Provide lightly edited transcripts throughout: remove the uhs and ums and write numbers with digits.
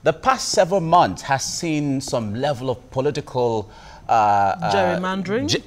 The past several months has seen some level of political gerrymandering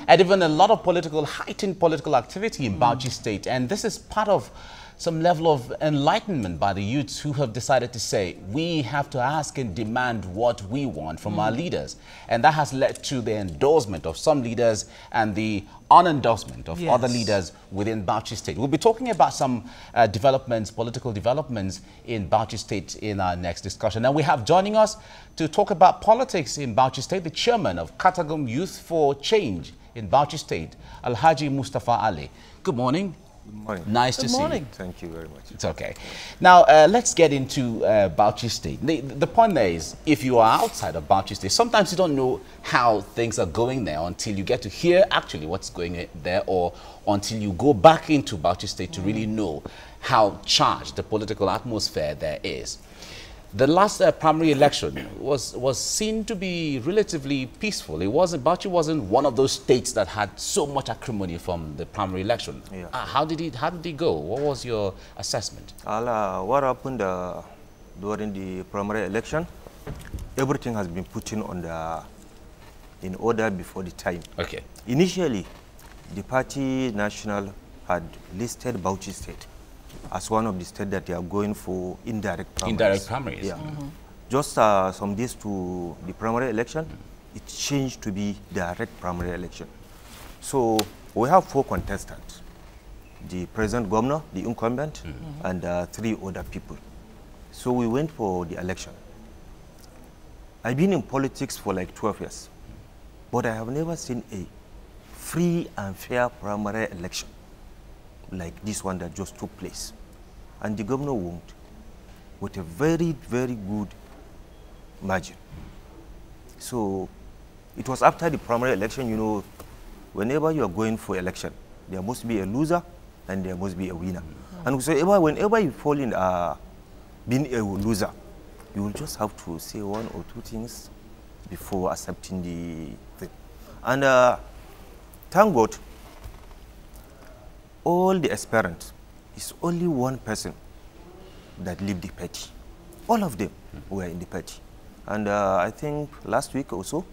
and even a lot of heightened political activity in Bauchi State. And this is part of some level of enlightenment by the youths who have decided to say, we have to ask and demand what we want from our leaders. And that has led to the endorsement of some leaders and the unendorsement of other leaders within Bauchi State. We'll be talking about some political developments in Bauchi State in our next discussion. And we have joining us to talk about politics in Bauchi State, the chairman of Katagum Youth for Change in Bauchi State, Alhaji Mustafa Ali. Good morning. Good morning. Nice to see you. Thank you very much. It's okay. Now, let's get into Bauchi State. The point there is, if you are outside of Bauchi State, sometimes you don't know how things are going there until you get to hear actually what's going there, or until you go back into Bauchi State to really know how charged the political atmosphere there is. The last primary election was seen to be relatively peaceful. Bauchi wasn't one of those states that had so much acrimony from the primary election. Yeah. How did it go? What was your assessment? What happened during the primary election? Everything has been put in order before the time. Okay. Initially, the party national had listed Bauchi State as one of the states that they are going for indirect primaries. Indirect primaries. Yeah. Just some days to the primary election, it changed to be direct primary election. So we have 4 contestants: the present governor, the incumbent, and 3 other people. So we went for the election. I've been in politics for like 12 years, but I have never seen a free and fair primary election like this one that just took place. And the governor won with a very, very good margin. So it was after the primary election, you know, whenever you are going for election, there must be a loser and there must be a winner. And so whenever you fall in being a loser, you will just have to say 1 or 2 things before accepting the thing. And thank God, all the aspirants, it's only one person that left the party. All of them were in the party. And I think last week or so,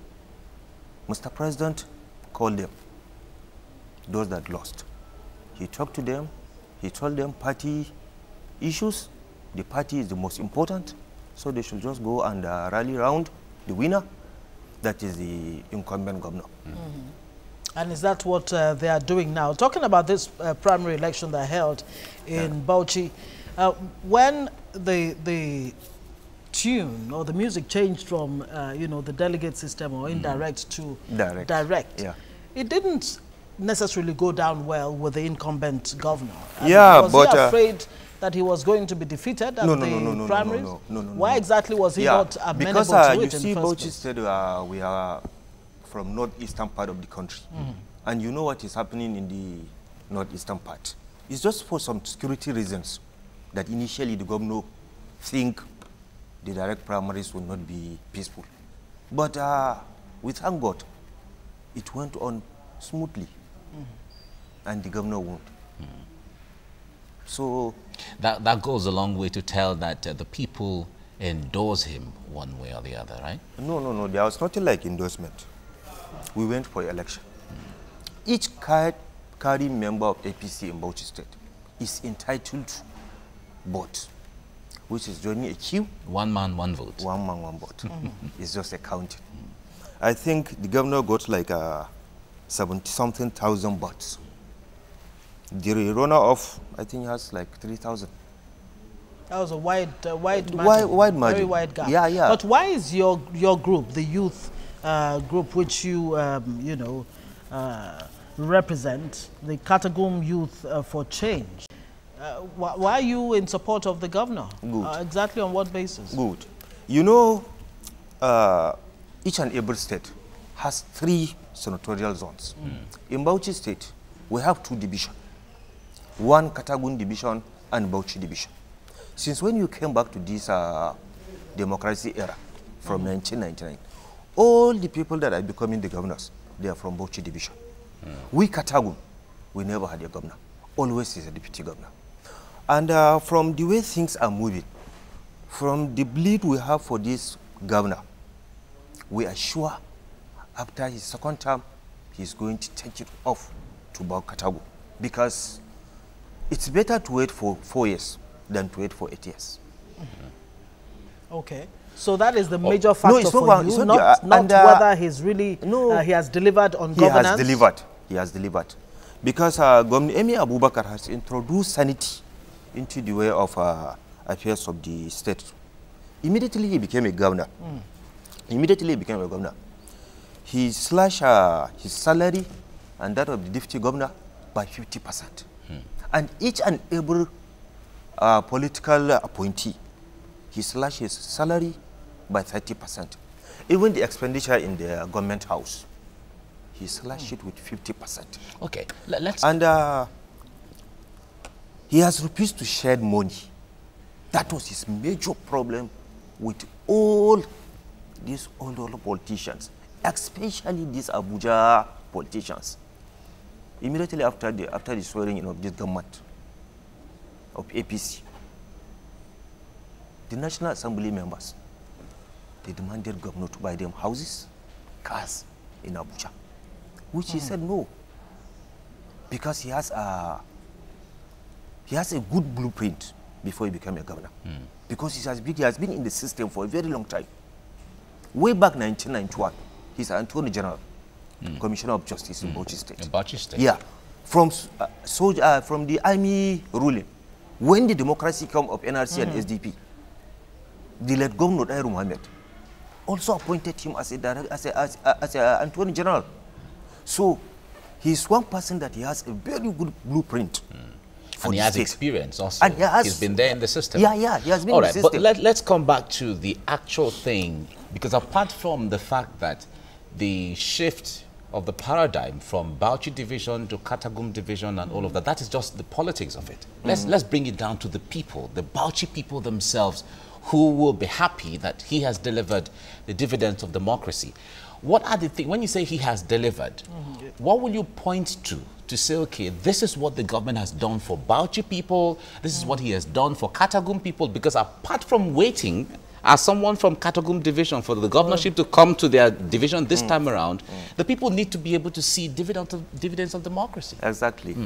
Mr. President called them, those that lost. He talked to them, he told them party issues, the party is the most important, so they should just go and rally around the winner, that is the incumbent governor. And is that what they are doing now? Talking about this primary election that held in Bauchi, when the tune or the music changed from, you know, the delegate system or indirect to direct, it didn't necessarily go down well with the incumbent governor. Was he afraid that he was going to be defeated at the primaries? No. Why exactly was he not amenable to it? Because you see, Bauchi State, we are from northeastern part of the country. And you know what is happening in the northeastern part. It's just for some security reasons that initially the governor think the direct primaries will not be peaceful. But we thank God, it went on smoothly. And the governor won. So that goes a long way to tell that the people endorse him one way or the other, right? No. There was nothing like endorsement. We went for election. Each carrying member of APC in Bauchi State is entitled to vote, which is joining a queue. 1 man, 1 vote. 1 man, 1 vote. It's just a counting. I think the governor got like 70-something thousand votes. The runner-off, I think, has like 3,000. That was a wide margin. Wide margin. Very wide gap. Yeah. But why is your group, the youth group which you, you know, represent, the Katagum Youth for Change, why are you in support of the governor? Good. Exactly on what basis? Good. You know, each and every state has 3 senatorial zones. In Bauchi State, we have 2 divisions. 1 Katagum division and Bauchi division. Since when you came back to this democracy era from 1999, all the people that are becoming the governors, they are from Bauchi division. We Katagum, we never had a governor. Always is a deputy governor. And from the way things are moving, From the belief we have for this governor, we are sure after his second term, he's going to take it off to Bauchi, because it's better to wait for 4 years than to wait for 8 years. Okay. So that is the major factor for you, not whether he's really, he has delivered on governance? He has delivered. Because Governor Emi Abubakar has introduced sanity into the way of affairs of the state. Immediately he became a governor. He slashed his salary and that of the deputy governor by 50%. And each and every political appointee, he slashed his salary by 30%. Even the expenditure in the government house, he slashed it with 50%. Okay, let's... And he has refused to share money. That was his major problem with all these older politicians, especially these Abuja politicians. Immediately after the swearing in of this government of APC, the National Assembly members, they demanded governor to buy them houses, cars in Abuja, which he said no, because he has a good blueprint before he became a governor, because he has been in the system for a very long time. Way back 1991, he's an Attorney General, Commissioner of Justice in Bauchi State. In Bauchi State. Yeah, from the army ruling, when the democracy came of NRC and SDP, the late Governor Dairu Mohammed also appointed him as a Attorney General. So he's one person that he has a very good blueprint. And he has experience also. And he's been there in the system. Yeah, he has been in the system. But let's come back to the actual thing, because apart from the fact that the shift of the paradigm from Bauchi division to Katagum division and all of that, that is just the politics of it. Let's bring it down to the people, the Bauchi people themselves, who will be happy that he has delivered the dividends of democracy. What are the things, when you say he has delivered, what will you point to say, okay, this is what the government has done for Bauchi people, this is what he has done for Katagum people? Because apart from waiting, as someone from Katagum division, for the governorship to come to their division this time around, the people need to be able to see dividends of democracy. Exactly.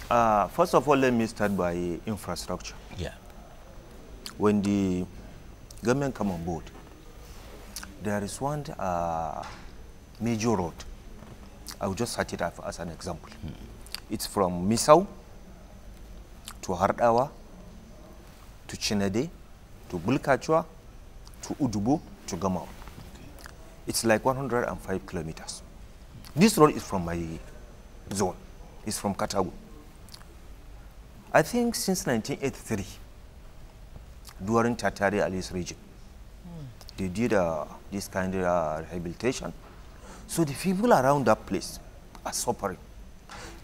First of all, let me start by infrastructure. Yeah. When the government come on board, there is one major road. I will just cite it as an example. It's from Misau to Hardawa to Chinede to Bulkachua to Udubo to Gamao. It's like 105 kilometers. This road is from my zone. It's from Katagu. I think since 1983, during Tatari Ali's region, they did this kind of rehabilitation. So the people around that place are suffering.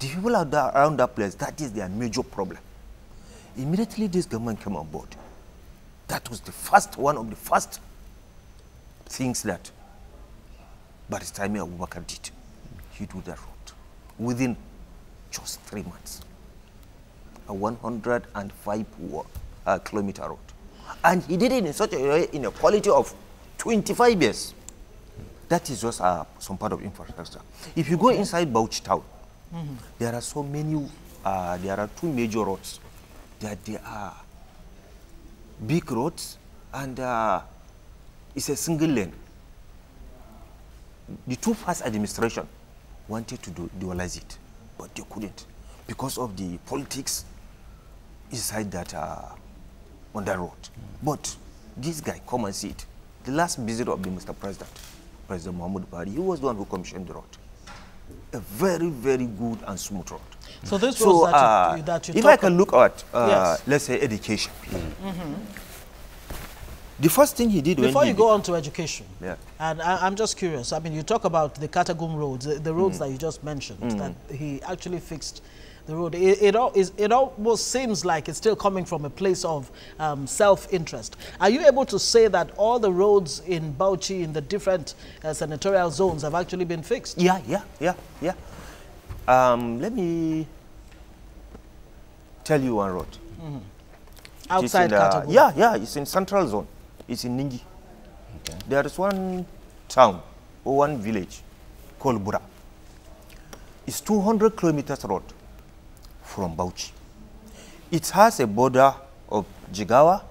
The people around that place, that is their major problem. Immediately this government came on board. That was one of the first things that Baristami Abubakar did. He did that road within just 3 months. A 105 kilometer road. And he did it in such a way, in a quality of 25 years. That is just some part of infrastructure. If you go inside Bauchi town, there are so many, there are two major roads that they are big roads and it's a single lane. The two past administration wanted to dualize it, but they couldn't because of the politics inside that on that road. But this guy, come and see it. The last visit of the Mr. President, President Muhammad Buhari, he was the one who commissioned the road. A very, very good and smooth road. So this was that you if I can look at, let's say, education. The first thing he did before you go on to education, yeah. And I'm just curious. I mean, you talk about the Katagum roads, the roads that you just mentioned, that he actually fixed the road. It almost seems like it's still coming from a place of self-interest. Are you able to say that all the roads in Bauchi, in the different senatorial zones, have actually been fixed? Yeah. Let me tell you one road. Outside category? Yeah, it's in central zone. It's in Ningi. Okay. There is one town or one village called Bura. It's 200 kilometers road from Bauchi. It has a border of Jigawa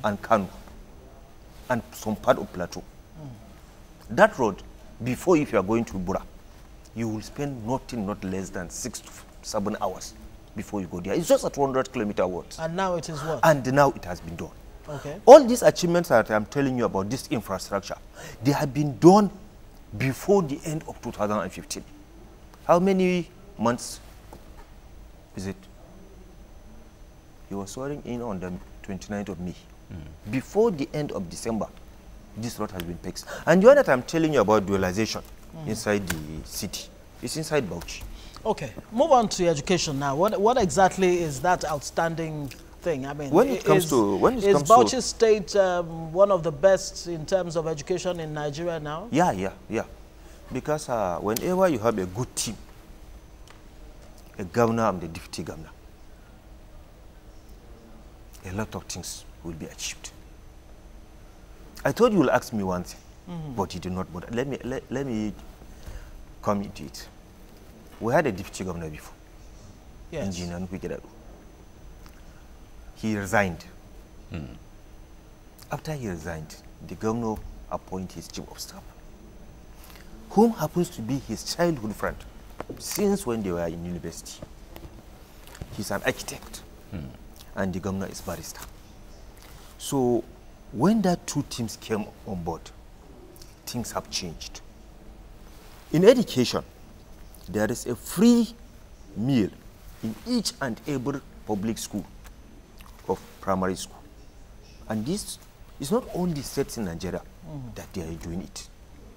and Kanu and some part of Plateau. That road, before if you are going to Bura, you will spend not less than 6 to 7 hours before you go there. It's just a 200-kilometer road. And now it is what? And now it has been done. Okay. All these achievements that I'm telling you about, this infrastructure, they have been done before the end of 2015. How many months is it? He was swearing in on the 29th of May. Before the end of December, this road has been fixed. And the one that I'm telling you about dualization inside the city, it's inside Bauchi. Okay, move on to education now. What exactly is that outstanding thing? I mean, When Bauchi State one of the best in terms of education in Nigeria now? Yeah. Because whenever you have a good team, a governor and the deputy governor, a lot of things will be achieved. I thought you will ask me one thing, but you did not bother. Let me come into it. We had a deputy governor before. Yes. Engineer Nkwikidadu. He resigned. After he resigned, the governor appointed his chief of staff, whom happens to be his childhood friend since when they were in university. He's an architect, and the governor is barrister. So when that two teams came on board, things have changed. In education, there is a free meal in each and every public school of primary school. And this is not only states in Nigeria that they are doing it,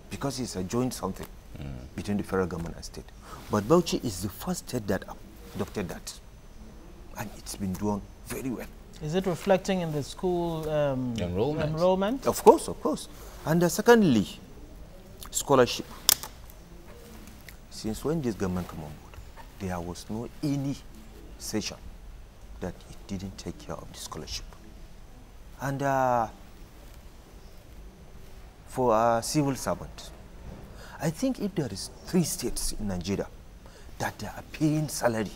because it's a joint something between the federal government and state. But Bauchi is the first state that adopted that. And it's been done very well. Is it reflecting in the school enrollment? Of course. And secondly, scholarship. Since when this government came on board, there was no any session that it didn't take care of the scholarship. And for a civil servant, I think if there is 3 states in Nigeria that they are paying salary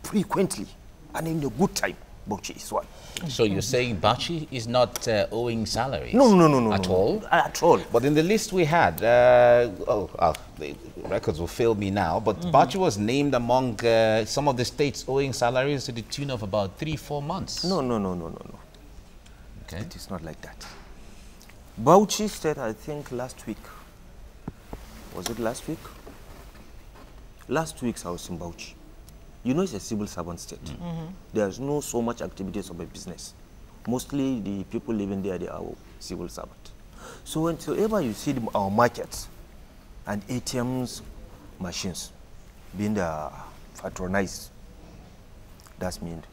frequently and in a good time, Bauchi is one. So you're saying Bauchi is not owing salaries? No. At all? At all. But in the list we had, the records will fail me now, but Bauchi was named among some of the states owing salaries to the tune of about 3-4 months. No. Okay. It is not like that. Bauchi State, I think last week, was it last week? Last week I was in Bauchi. You know, it's a civil servant state. There's no so much activities of a business. Mostly the people living there, they are civil servant. So whenever you see our markets and ATMs machines being patronized, that means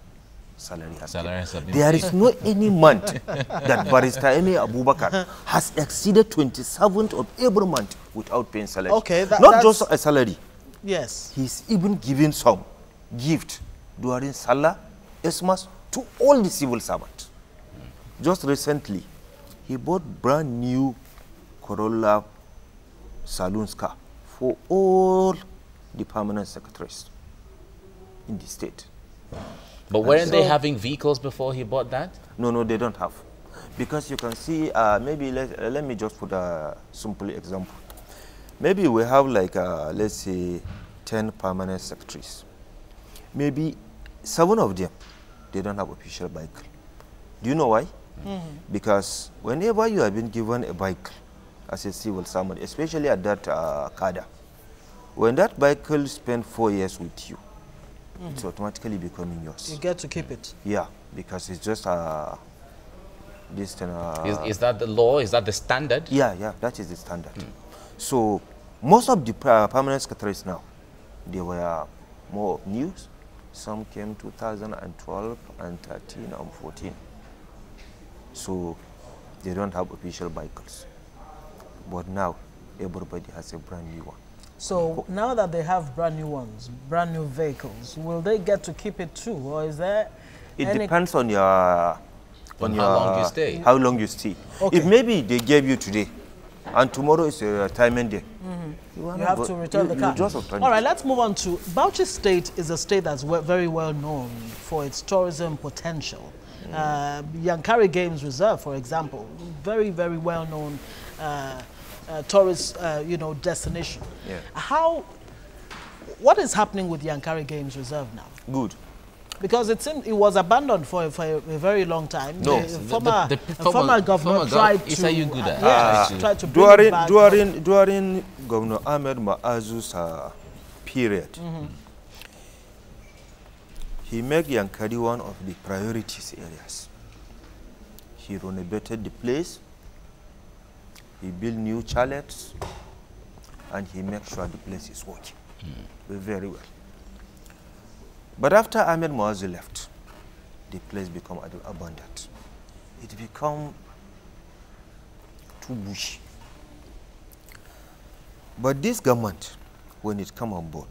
salary has been. There is no any month that Barrister Emi Abubakar has exceeded 27th of every month without paying salary. Okay, not just a salary. Yes. He's even giving some gift during Salah, Xmas to all the civil servants. Just recently, he bought brand new Corolla saloons car for all the permanent secretaries in the state. But weren't they having vehicles before he bought that? No, they don't have. Because you can see, maybe let me just put a simple example. Maybe we have like, let's say, 10 permanent secretaries. Maybe 7 of them, they don't have official vehicle. Do you know why? Because whenever you have been given a vehicle as a civil servant, especially at that cadre, when that vehicle spends 4 years with you, it's automatically becoming yours. You get to keep it. Yeah, because it's just this thing. Is that the law? Is that the standard? Yeah, that is the standard. So most of the permanent secretaries now, they were more news. Some came 2012 and 13 and 14. So they don't have official vehicles. But now everybody has a brand new one. So now that they have brand new ones, brand new vehicles, will they get to keep it too? Or is there It depends on your how long you stay. How long you stay. Okay. If maybe they gave you today, and tomorrow is a retirement day, you have to return the car. All right, let's move on to Bauchi State. Is a state that's very well known for its tourism potential. Yankari Games Reserve, for example, very well known tourist destination. Yeah. What is happening with Yankari Games Reserve now? Good. Because it was abandoned for a very long time. No. The former governor tried to bring it back. During Governor Ahmed Maazu's period, he made Yankari one of the priorities areas. He renovated the place, he built new chalets, and he made sure the place is working very well. But after Ahmed Maazu left, the place became abandoned. It became too bushy. But this government, when it come on board,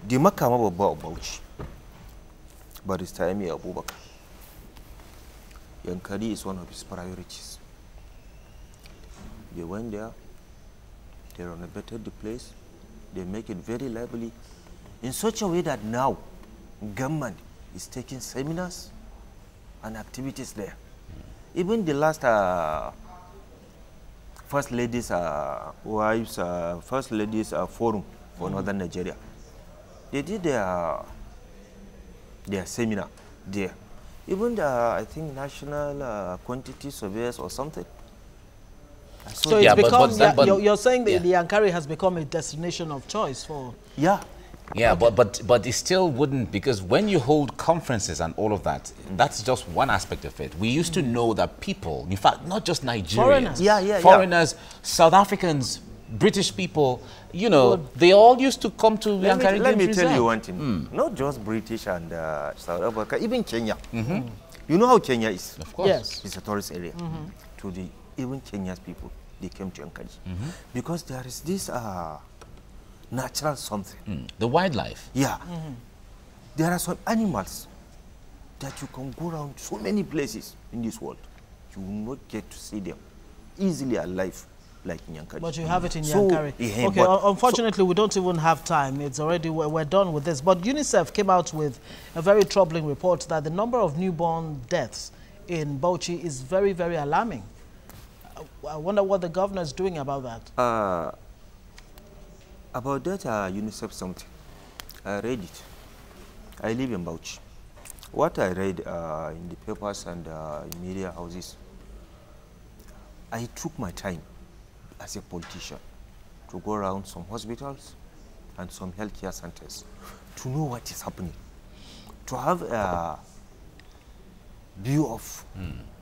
the Makama Baba Bauchi, Barrister Emi Abubakar, Yankari is one of his priorities. They went there, they renovated the place, they make it very lively, in such a way that now government is taking seminars and activities there. Even the last First Ladies Forum for Northern Nigeria, they did their seminar there. Even the, I think, National Quantity Surveyors or something. So it's you're saying that the Yankari has become a destination of choice for... Yeah. Yeah, okay. but it still wouldn't, because when you hold conferences and all of that, that's just one aspect of it. We used to know that people, in fact, not just Nigerians, foreigners, South Africans, British people, you know, they all used to come to Yankari Games Reserve. Let me tell you one thing. Not just British and South Africa, even Kenya. You know how Kenya is? Of course. Yes. It's a tourist area. Even Kenya's people, they came to Yankari. Because there is this natural something. The wildlife. Yeah. There are some animals that you can go around so many places in this world. You will not get to see them easily alive like in Yankari. But you have it in Yankari. Okay, unfortunately, we don't even have time. It's already, we're done with this. But UNICEF came out with a very troubling report that the number of newborn deaths in Bauchi is very alarming. I wonder what the governor is doing about that. About that, UNICEF something. I read it. I live in Bauchi. What I read in the papers and media houses, I took my time as a politician to go around some hospitals and some healthcare centers to know what is happening, to have a view of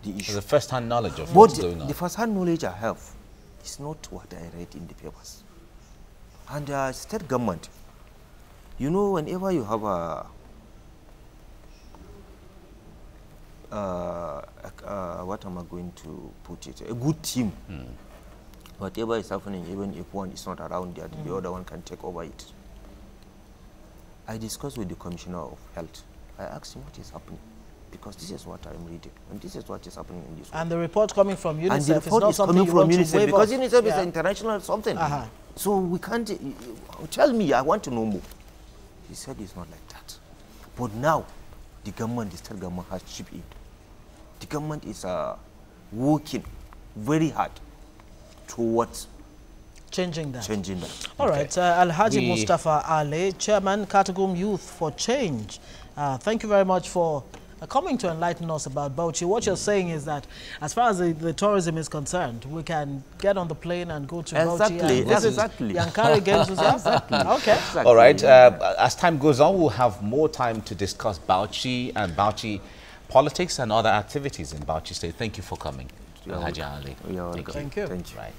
the issue. So the first-hand knowledge of what's going on. The first-hand knowledge I have is not what I read in the papers. And state government, you know, whenever you have what am I going to put it, a good team, whatever is happening, even if one is not around there, the other one can take over it. I discussed with the Commissioner of Health. I asked him what is happening, because this is what I'm reading, and this is what is happening in this world. And the report coming from UNICEF and the report is not something you want to waive because UNICEF is international something. So we can't, tell me, I want to know more. He said it's not like that. But now, the government, the state government has chipped in. The government is working very hard towards changing that. All right, Alhaji Mustafa Ale, Chairman, Katagum Youth for Change. Thank you very much for coming to enlighten us about Bauchi. What you're saying is that as far as the tourism is concerned, we can get on the plane and go to Bauchi and visit Yankari Games Reserve. Okay. All right. As time goes on, we'll have more time to discuss Bauchi and Bauchi politics and other activities in Bauchi State. Thank you for coming. Alhaji Ali. Thank you. Right.